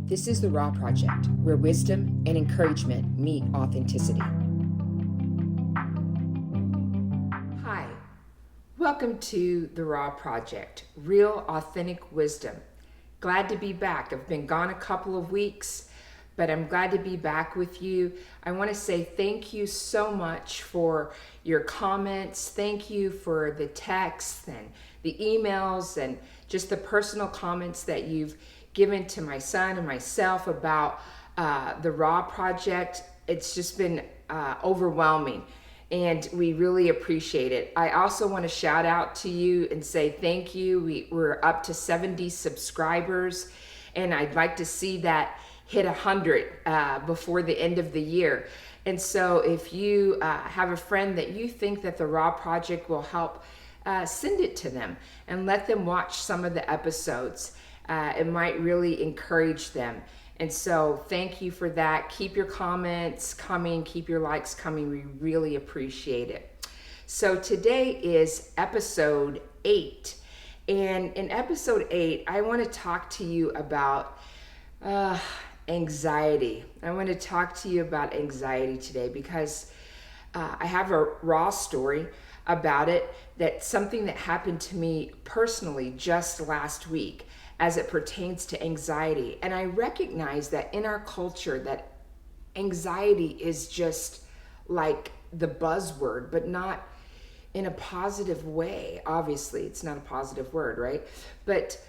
This is The Raw Project, where wisdom and encouragement meet authenticity. Hi, welcome to The Raw Project, real authentic wisdom. Glad to be back. I've been gone a couple of weeks, but I'm glad to be back with you. I want to say thank you so much for your comments. Thank you for the texts and the emails and just the personal comments that you've given to my son and myself about the Raw Project. It's just been overwhelming, and we really appreciate it. I also want to shout out to you and say thank you. We're up to 70 subscribers, and I'd like to see that hit 100 before the end of the year. And so if you have a friend that you think that the Raw Project will help, send it to them and let them watch some of the episodes. It might really encourage them. And so thank you for that. Keep your comments coming, keep your likes coming. We really appreciate it. So today is episode 8. And in episode 8, I want to talk to you about anxiety. I want to talk to you about anxiety today because I have a raw story about it. That's something that happened to me personally just last week as it pertains to anxiety. And I recognize that in our culture that anxiety is just like the buzzword, but not in a positive way. Obviously, it's not a positive word, right? But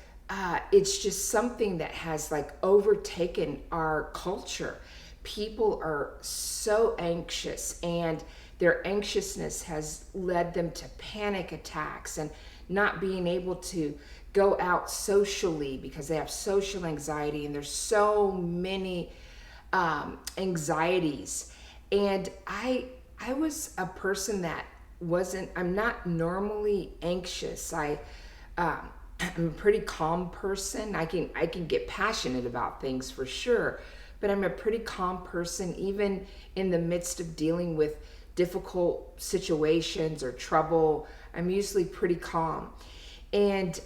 it's just something that has like overtaken our culture. People are so anxious, and their anxiousness has led them to panic attacks and not being able to go out socially because they have social anxiety, and there's so many anxieties. And I was a person that I'm not normally anxious. I'm a pretty calm person. I can get passionate about things for sure, but I'm a pretty calm person, even in the midst of dealing with difficult situations or trouble. I'm usually pretty calm. And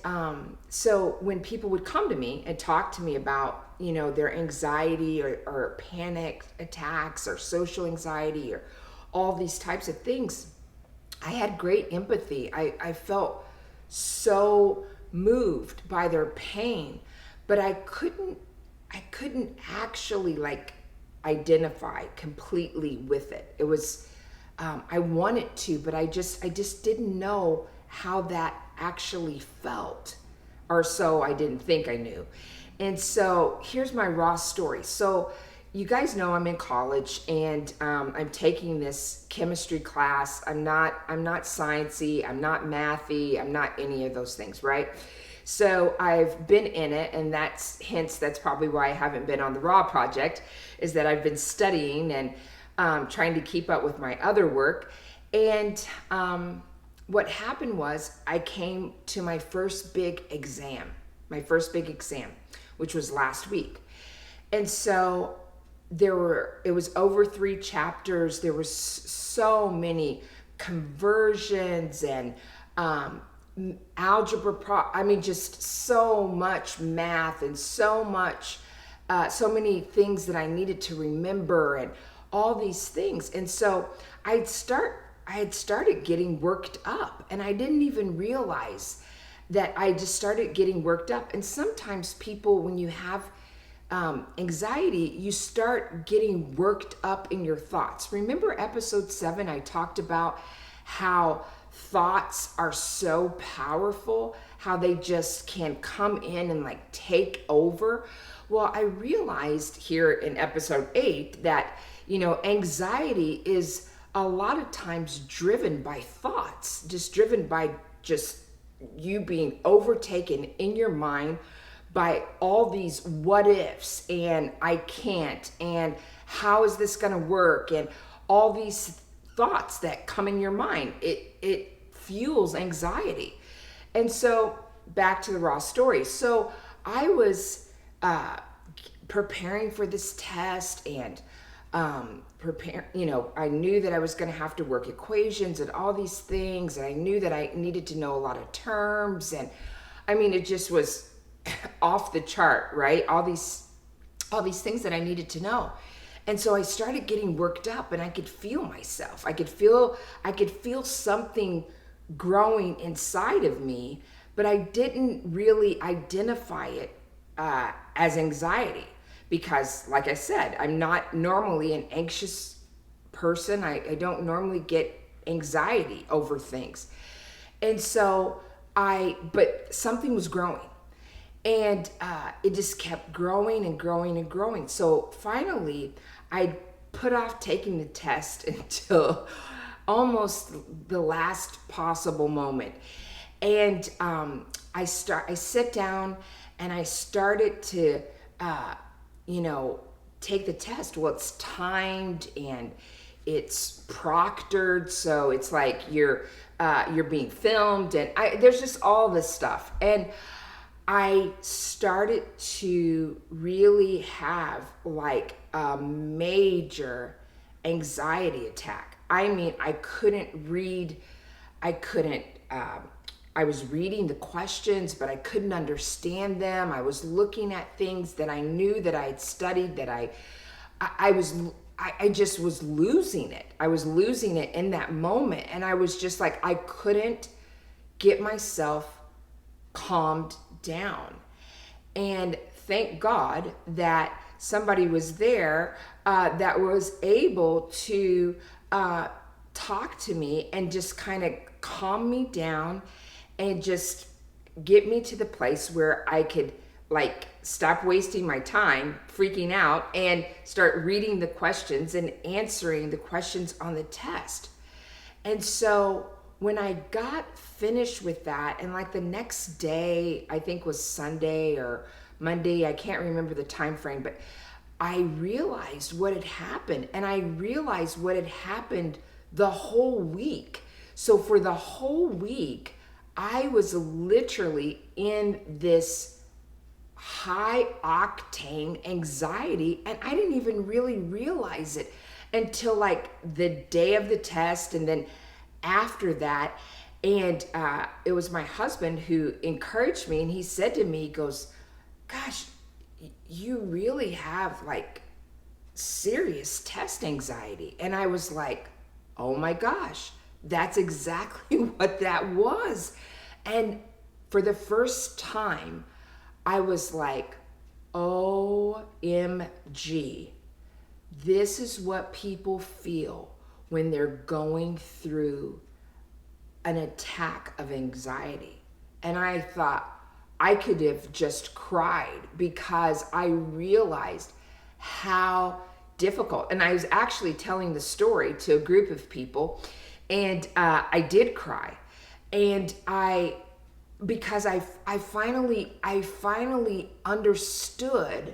so when people would come to me and talk to me about, their anxiety or panic attacks or social anxiety or all these types of things, I had great empathy. I felt so moved by their pain, but I couldn't actually like identify completely with it. It was, I wanted to, but I just didn't know how that actually felt, or so I didn't think I knew. And so here's my raw story. So you guys know I'm in college, and I'm taking this chemistry class. I'm not sciencey, I'm not mathy, I'm not any of those things, right? So I've been in it, and that's probably why I haven't been on the Raw Project, is that I've been studying and trying to keep up with my other work. And what happened was I came to my first big exam, which was last week. And so it was over 3 chapters. There was so many conversions and algebra, just so much math and so many things that I needed to remember and all these things. And so I had started getting worked up, and I didn't even realize that I just started getting worked up. And sometimes people, when you have anxiety, you start getting worked up in your thoughts. Remember episode 7, I talked about how thoughts are so powerful, how they just can come in and like take over. Well, I realized here in episode 8 that, anxiety is a lot of times driven by thoughts, driven by you being overtaken in your mind by all these what ifs and I can't and how is this going to work and all these thoughts that come in your mind. It fuels anxiety. And so back to the raw story. So I was preparing for this test and I knew that I was going to have to work equations and all these things, and I knew that I needed to know a lot of terms, and it just was off the chart, right? All these all these things that I needed to know. And so I started getting worked up, and I could feel myself. I could feel something growing inside of me, but I didn't really identify it as anxiety because, like I said, I'm not normally an anxious person. I don't normally get anxiety over things. And so but something was growing. And it just kept growing and growing and growing. So finally, I put off taking the test until almost the last possible moment. And I sit down and I started to, take the test. Well, it's timed and it's proctored, so it's like you're being filmed, and there's just all this stuff. And I started to really have like a major anxiety attack. I mean, I couldn't read, I couldn't, I was reading the questions, but I couldn't understand them. I was looking at things that I knew that I had studied, that I just was losing it. I was losing it in that moment. And I was just like, I couldn't get myself calmed down. And thank God that somebody was there that was able to talk to me and just kind of calm me down and just get me to the place where I could like stop wasting my time freaking out and start reading the questions and answering the questions on the test. And so when I got finished with that, and like the next day, I think was Sunday or Monday, I can't remember the time frame, but I realized what had happened, and I realized what had happened the whole week. So for the whole week, I was literally in this high octane anxiety, and I didn't even really realize it until like the day of the test, and then after that. And it was my husband who encouraged me, and he said to me, he goes, gosh, you really have like serious test anxiety. And I was like, oh my gosh, that's exactly what that was. And for the first time, I was like, OMG, this is what people feel when they're going through an attack of anxiety. And I thought I could have just cried because I realized how difficult. And I was actually telling the story to a group of people, and I did cry. And because I finally understood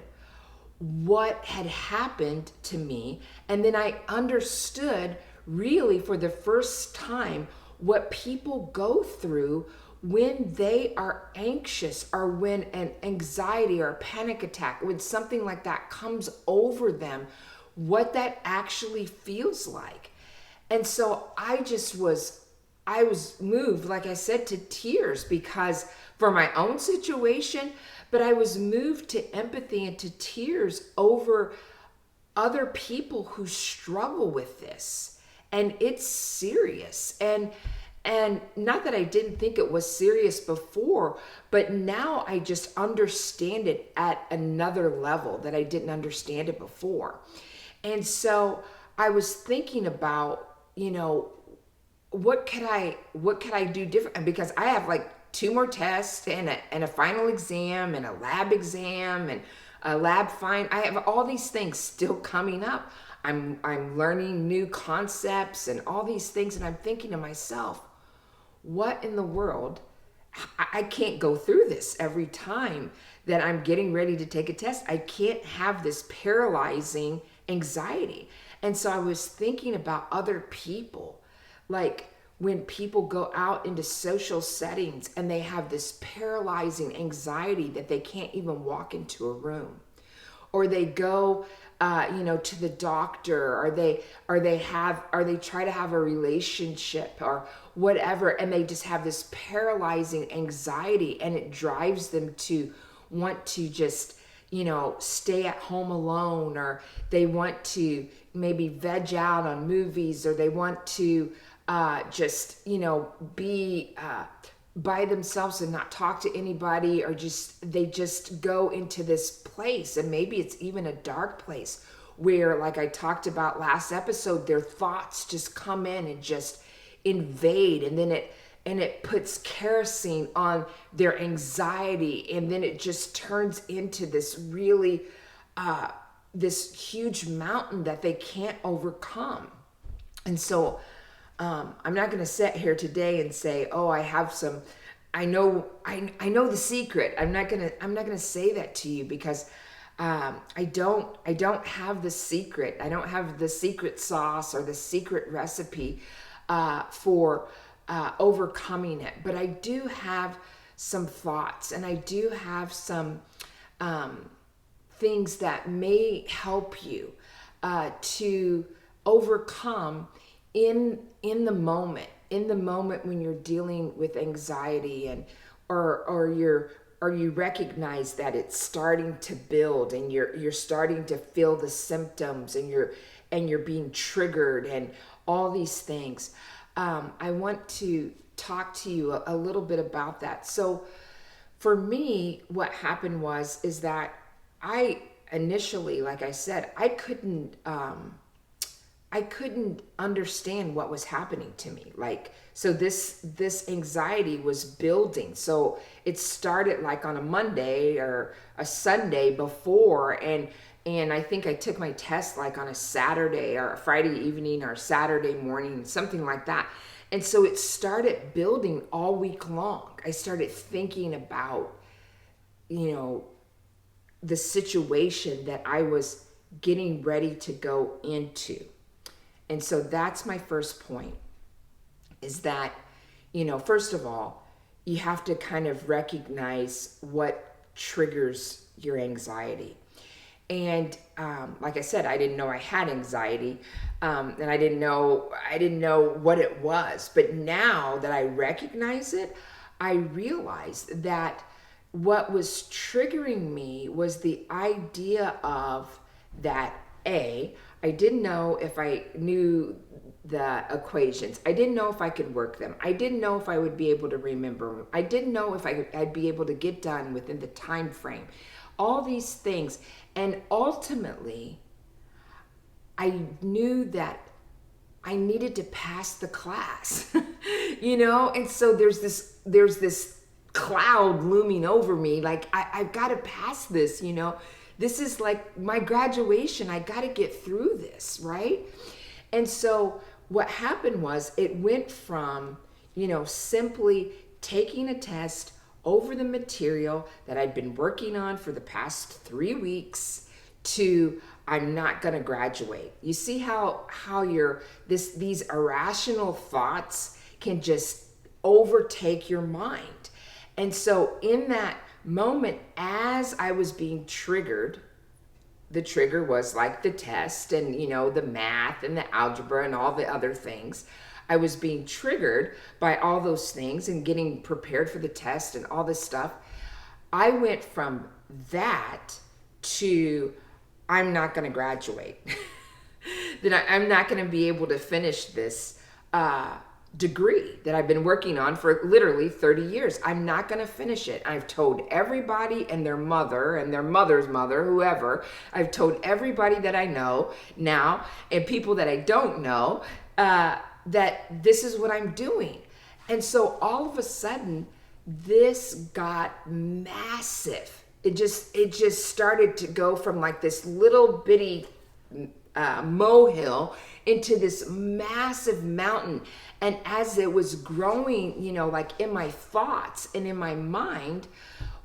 what had happened to me. And then I understood really for the first time what people go through when they are anxious, or when an anxiety or a panic attack, when something like that comes over them, what that actually feels like. And so I was moved, like I said, to tears, because for my own situation, but I was moved to empathy and to tears over other people who struggle with this. And it's serious. And not that I didn't think it was serious before, but now I just understand it at another level that I didn't understand it before. And so I was thinking about, what could I do different? Because I have like 2 more tests and a final exam and a lab exam and a lab fine. I have all these things still coming up. I'm learning new concepts and all these things, and I'm thinking to myself, what in the world? I can't go through this every time that I'm getting ready to take a test. I can't have this paralyzing anxiety. And so I was thinking about other people, like when people go out into social settings and they have this paralyzing anxiety that they can't even walk into a room, or they go to the doctor, or they try to have a relationship or whatever, and they just have this paralyzing anxiety, and it drives them to want to just stay at home alone, or they want to maybe veg out on movies, or they want to just, be by themselves and not talk to anybody, or they just go into this place. And maybe it's even a dark place where, like I talked about last episode, their thoughts just come in and just invade, and then it puts kerosene on their anxiety, and then it just turns into this really this huge mountain that they can't overcome. And so I'm not going to sit here today and say, oh, I know the secret. I'm not going to say that to you, because I don't have the secret. I don't have the secret sauce or the secret recipe for overcoming it. But I do have some thoughts, and I do have some things that may help you to overcome in the moment when you're dealing with anxiety, and or you recognize that it's starting to build, and you're starting to feel the symptoms, and you're being triggered, and all these things. I want to talk to you a little bit about that. So for me, what happened is that I initially, like I said, I couldn't understand what was happening to me. So this anxiety was building. So it started like on a Monday or a Sunday before, and I think I took my test like on a Saturday or a Friday evening or Saturday morning, something like that. And so it started building all week long. I started thinking about, the situation that I was getting ready to go into. And so that's my first point, is that, first of all, you have to kind of recognize what triggers your anxiety. And like I said, I didn't know I had anxiety, and I didn't know what it was. But now that I recognize it, I realized that what was triggering me was the idea of that I didn't know if I knew the equations. I didn't know if I could work them. I didn't know if I would be able to remember them. I didn't know if I'd be able to get done within the time frame. All these things. And ultimately, I knew that I needed to pass the class, And so there's this cloud looming over me. Like, I've got to pass this, This is like my graduation. I got to get through this, right? And so what happened was, it went from, simply taking a test over the material that I'd been working on for the past 3 weeks to I'm not going to graduate. You see how these irrational thoughts can just overtake your mind. And so in that moment, as I was being triggered, the trigger was like the test and, the math and the algebra and all the other things. I was being triggered by all those things and getting prepared for the test and all this stuff. I went from that to I'm not going to graduate. That I'm not going to be able to finish this degree that I've been working on for literally 30 years. I'm not going to finish it. I've told everybody and their mother and their mother's mother, whoever. I've told everybody that I know now and people that I don't know that this is what I'm doing. And so all of a sudden, this got massive. It just started to go from like this little bitty molehill into this massive mountain. And as it was growing, like in my thoughts and in my mind,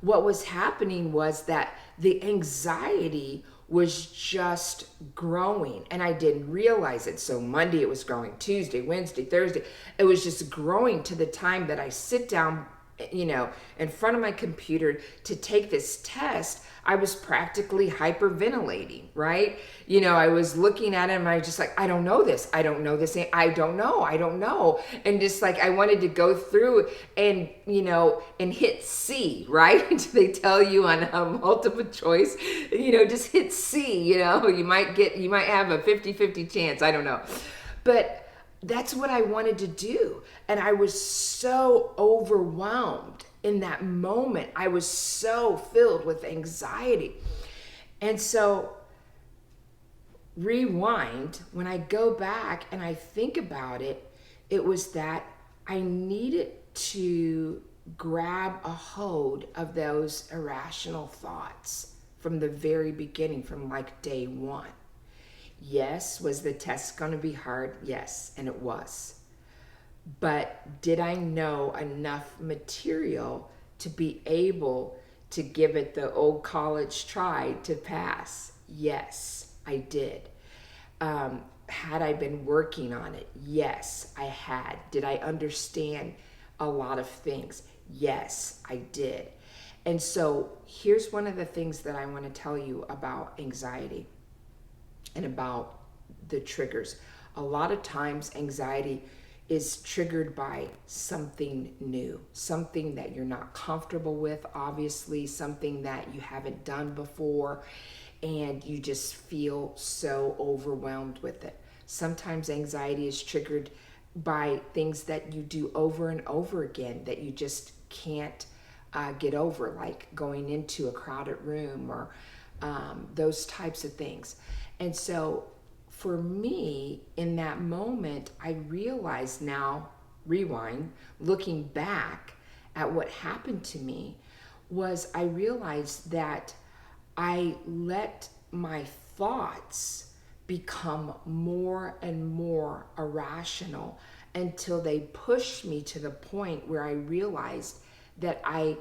what was happening was that the anxiety was just growing, and I didn't realize it. So Monday it was growing, Tuesday, Wednesday, Thursday, it was just growing to the time that I sit down in front of my computer to take this test, I was practically hyperventilating, right? I was looking at it and I was just like, I don't know this. I don't know this. I don't know. And just like, I wanted to go through and, and hit C, right? They tell you on a multiple choice, just hit C, you might have a 50-50 chance. I don't know. But that's what I wanted to do. And I was so overwhelmed in that moment. I was so filled with anxiety. And so, rewind, when I go back and I think about it, it was that I needed to grab a hold of those irrational thoughts from the very beginning, from like day one. Yes, was the test going to be hard? Yes, and it was. But did I know enough material to be able to give it the old college try to pass? Yes, I did. Had I been working on it? Yes, I had. Did I understand a lot of things? Yes, I did. And so here's one of the things that I want to tell you about anxiety and about the triggers. A lot of times anxiety is triggered by something new, something that you're not comfortable with, obviously, something that you haven't done before, and you just feel so overwhelmed with it. Sometimes anxiety is triggered by things that you do over and over again that you just can't get over, like going into a crowded room or those types of things. And so for me, in that moment, I realized now, rewind, looking back at what happened to me, was I realized that I let my thoughts become more and more irrational until they pushed me to the point where I realized that I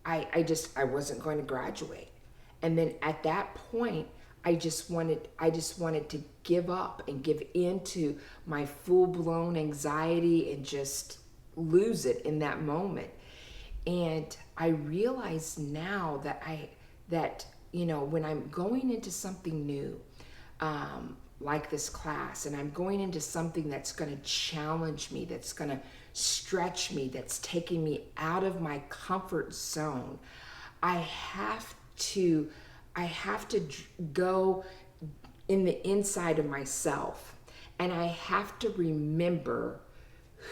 wasn't going to graduate. And then at that point, I just wanted to give up and give in to my full-blown anxiety and just lose it in that moment. And I realize now that when I'm going into something new, like this class, and I'm going into something that's going to challenge me, that's going to stretch me, that's taking me out of my comfort zone, I have to go in the inside of myself, and I have to remember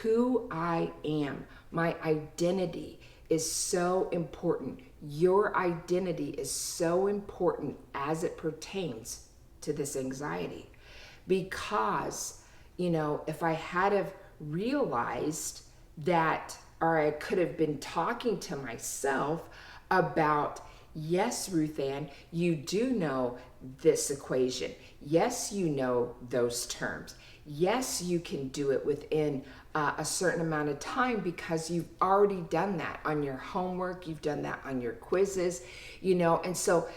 who I am. My identity is so important. Your identity is so important as it pertains to this anxiety. Because, if I had have realized that, or I could have been talking to myself about, yes, Ruth Ann, you do know this equation. Yes, you know those terms. Yes, you can do it within a certain amount of time because you've already done that on your homework. You've done that on your quizzes, and so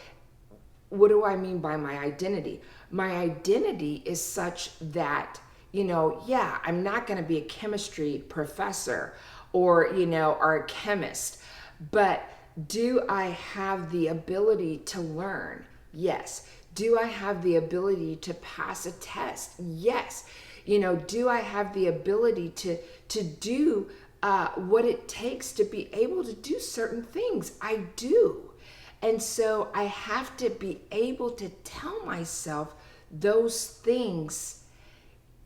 what do I mean by my identity? My identity is such that, I'm not going to be a chemistry professor or a chemist, but do I have the ability to learn? Yes. Do I have the ability to pass a test? Yes. Do I have the ability to do what it takes to be able to do certain things? I do. And so I have to be able to tell myself those things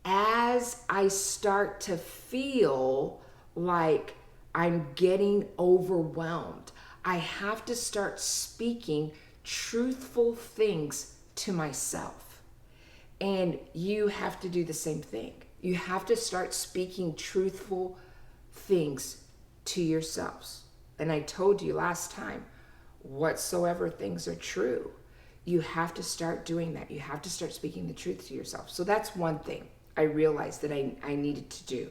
as I start to feel like I'm getting overwhelmed. I have to start speaking truthful things to myself. And you have to do the same thing. You have to start speaking truthful things to yourselves. And I told you last time, whatsoever things are true, you have to start doing that. You have to start speaking the truth to yourself. So that's one thing I realized that I needed to do.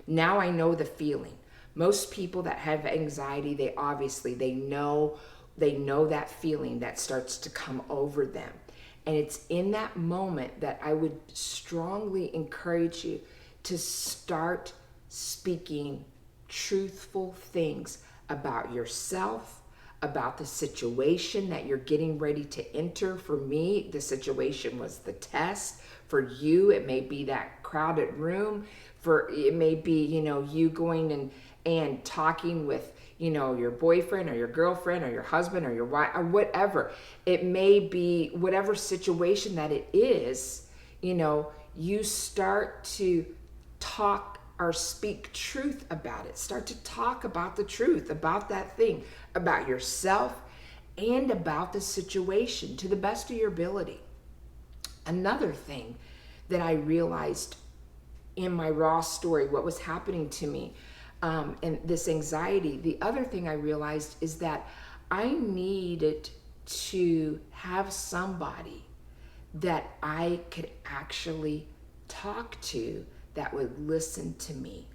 Now I know the feeling. Most people that have anxiety, they know that feeling that starts to come over them. And it's in that moment that I would strongly encourage you to start speaking truthful things about yourself, about the situation that you're getting ready to enter. For me, the situation was the test. For you, it may be that crowded room. For it may be, you going and talking with, your boyfriend or your girlfriend or your husband or your wife or whatever. It may be whatever situation that it is, you start to talk or speak truth about it. Start to talk about the truth, about that thing, about yourself and about the situation to the best of your ability. Another thing that I realized in my raw story, what was happening to me, and this anxiety, the other thing I realized is that I needed to have somebody that I could actually talk to that would listen to me,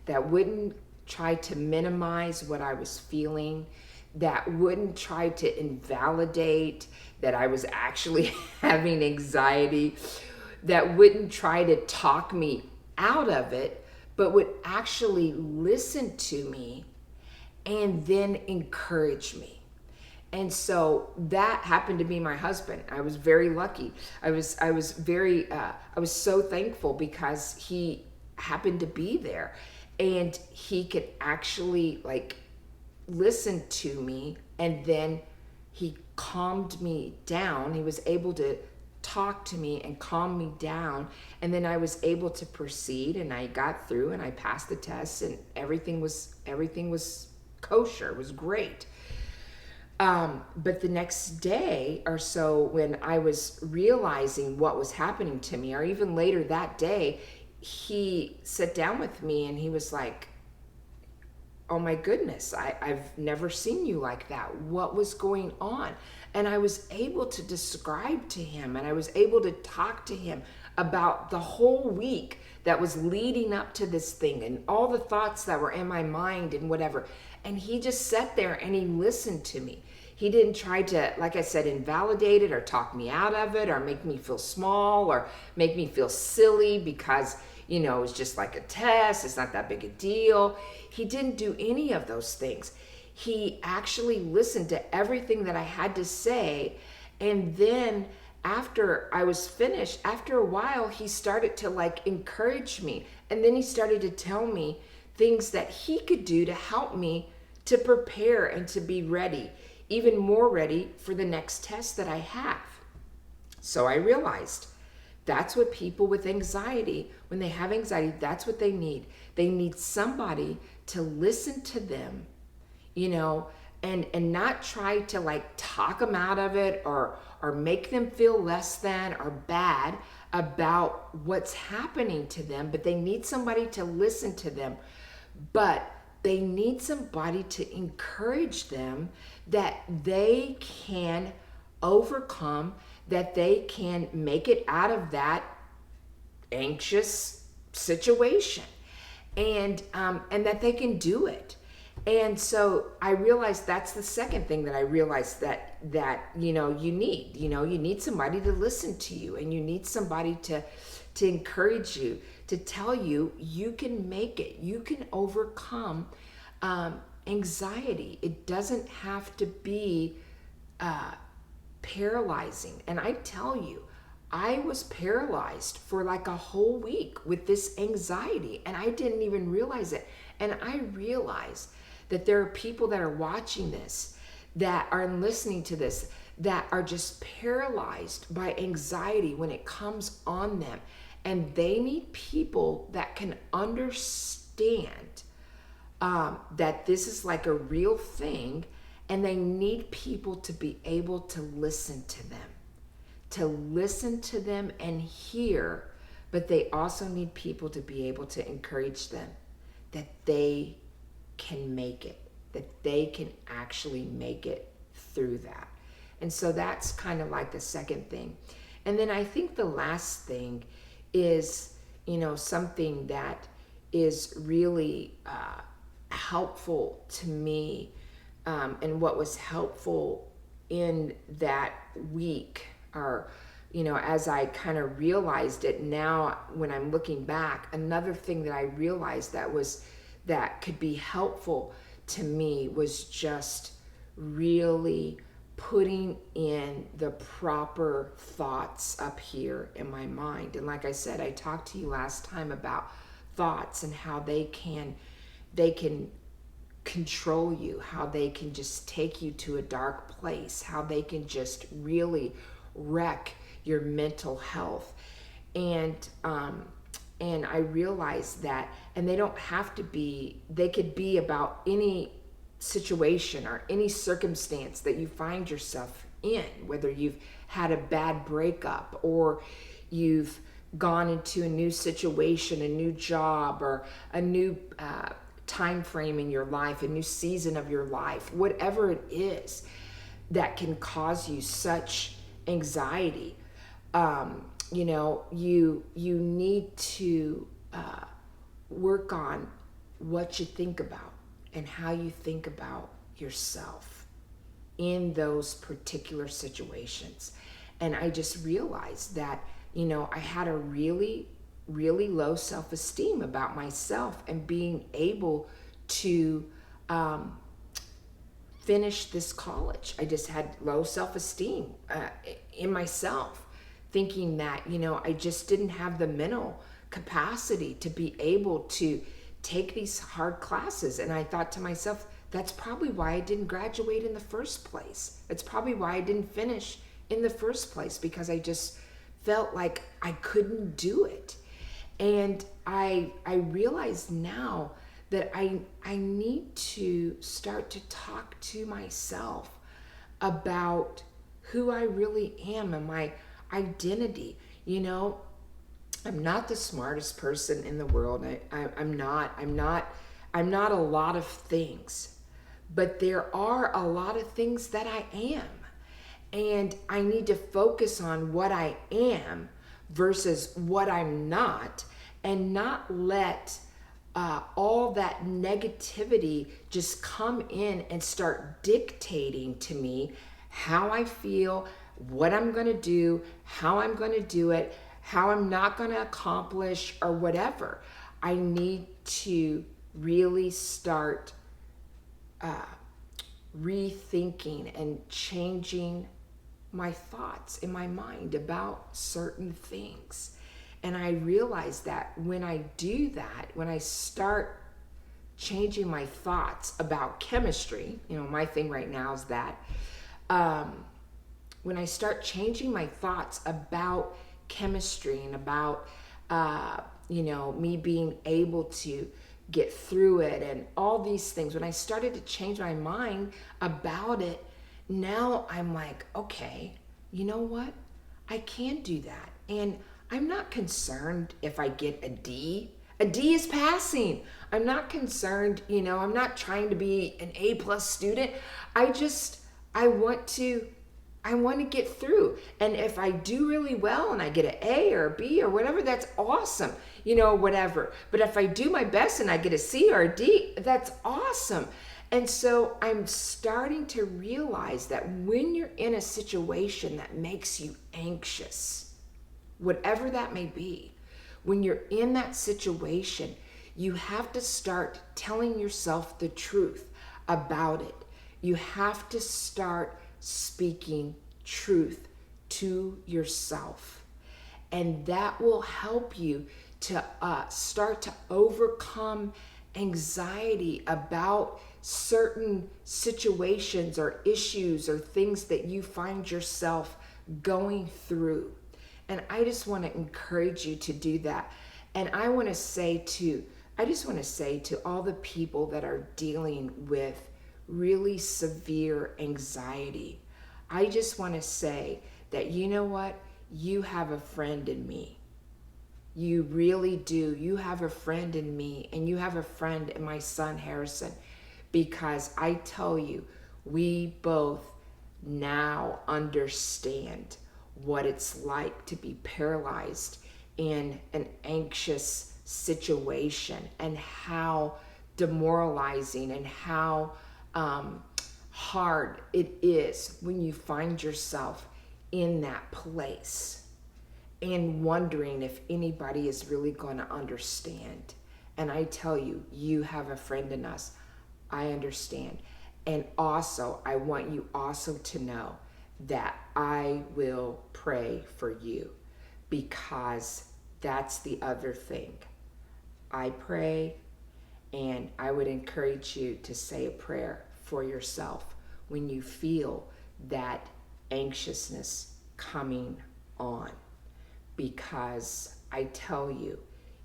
that wouldn't try to minimize what I was feeling, that wouldn't try to invalidate that I was actually having anxiety, that wouldn't try to talk me out of it, but would actually listen to me and then encourage me. And so that happened to be my husband. I was very lucky. I was so thankful because he happened to be there and he could actually listen to me, and then he calmed me down. He was able to talk to me and calm me down, and then I was able to proceed, and I got through and I passed the test, and everything was kosher. It was great. But the next day or so, when I was realizing what was happening to me, or even later that day, he sat down with me and he was like, "Oh my goodness, I've never seen you like that. What was going on?" And I was able to describe to him, and I was able to talk to him about the whole week that was leading up to this thing and all the thoughts that were in my mind and whatever. And he just sat there and he listened to me. He didn't try to, like I said, invalidate it or talk me out of it or make me feel small or make me feel silly because, it was just like a test. It's not that big a deal. He didn't do any of those things. He actually listened to everything that I had to say. And then after I was finished, after a while, he started to encourage me. And then he started to tell me things that he could do to help me to prepare and to be ready, even more ready for the next test that I have. So I realized that's what people with anxiety, when they have anxiety, that's what they need. They need somebody to listen to them, and not try to talk them out of it or make them feel less than or bad about what's happening to them. But they need somebody to listen to them. But they need somebody to encourage them that they can overcome, that they can make it out of that anxious situation, and that they can do it. And so I realized that's the second thing that I realized that you need somebody to listen to you, and you need somebody to encourage you, to tell you you can make it, you can overcome anxiety. It doesn't have to be paralyzing. And I tell you, I was paralyzed for a whole week with this anxiety, and I didn't even realize it. And I realized that there are people that are watching this, that are listening to this, that are just paralyzed by anxiety when it comes on them. And they need people that can understand that this is a real thing, and they need people to be able to listen to them and hear, but they also need people to be able to encourage them that they can make it, that they can actually make it through that. And so that's kind of the second thing. And then I think the last thing is, something that is really helpful to me, and what was helpful in that week, or as I kind of realized it now when I'm looking back, another thing that I realized that was that could be helpful to me was just really putting in the proper thoughts up here in my mind. And like I said, I talked to you last time about thoughts and how they can control you, how they can just take you to a dark place, how they can just really wreck your mental health. And I realized that, and they don't have to be, they could be about any situation or any circumstance that you find yourself in, whether you've had a bad breakup or you've gone into a new situation, a new job, or a new time frame in your life, a new season of your life, whatever it is that can cause you such anxiety. You need to work on what you think about and how you think about yourself in those particular situations. And I just realized that, I had a really, really low self-esteem about myself, and being able to finish this college. I just had low self-esteem in myself, thinking that, I just didn't have the mental capacity to be able to take these hard classes. And I thought to myself, that's probably why I didn't graduate in the first place. It's probably why I didn't finish in the first place, because I just felt like I couldn't do it. And I realize now that I need to start to talk to myself about who I really am and my identity. I'm not the smartest person in the world. I'm not a lot of things, but there are a lot of things that I am. And I need to focus on what I am versus what I'm not, and not let all that negativity just come in and start dictating to me how I feel, what I'm going to do, how I'm going to do it, how I'm not going to accomplish, or whatever. I need to really start rethinking and changing my thoughts in my mind about certain things. And I realize that when I do that, when I start changing my thoughts about chemistry, my thing right now is that when I start changing my thoughts about chemistry and about me being able to get through it and all these things, when I started to change my mind about it, now I'm like, okay, you know what? I can do that. And I'm not concerned if I get a D. A D is passing. I'm not concerned, I'm not trying to be an A+ student. I want to get through. And if I do really well and I get an A or a B or whatever, that's awesome, whatever. But if I do my best and I get a C or a D, that's awesome. And so I'm starting to realize that when you're in a situation that makes you anxious, whatever that may be, when you're in that situation, you have to start telling yourself the truth about it. You have to start speaking truth to yourself. And that will help you to start to overcome anxiety about certain situations or issues or things that you find yourself going through. And I just want to encourage you to do that. And I just want to say to all the people that are dealing with really severe anxiety, I just want to say that, you know what? You have a friend in me. You really do. You have a friend in me, and you have a friend in my son Harrison, because I tell you, we both now understand what it's like to be paralyzed in an anxious situation, and how demoralizing and how hard it is when you find yourself in that place and wondering if anybody is really going to understand. And I tell you, you have a friend in us. I understand. And also, I want you also to know that I will pray for you, because that's the other thing. I pray, and I would encourage you to say a prayer for yourself when you feel that anxiousness coming on, because I tell you,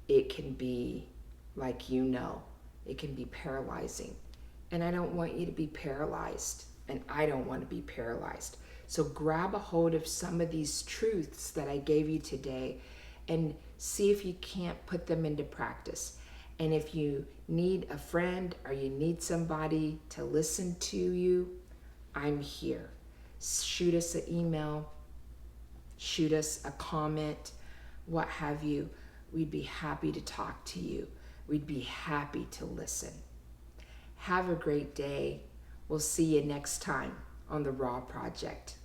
it can be, like, it can be paralyzing. And I don't want you to be paralyzed, and I don't want to be paralyzed. So grab a hold of some of these truths that I gave you today and see if you can't put them into practice. And if you need a friend or you need somebody to listen to you, I'm here. Shoot us an email, shoot us a comment, what have you. We'd be happy to talk to you. We'd be happy to listen. Have a great day. We'll see you next time on the Raw Project.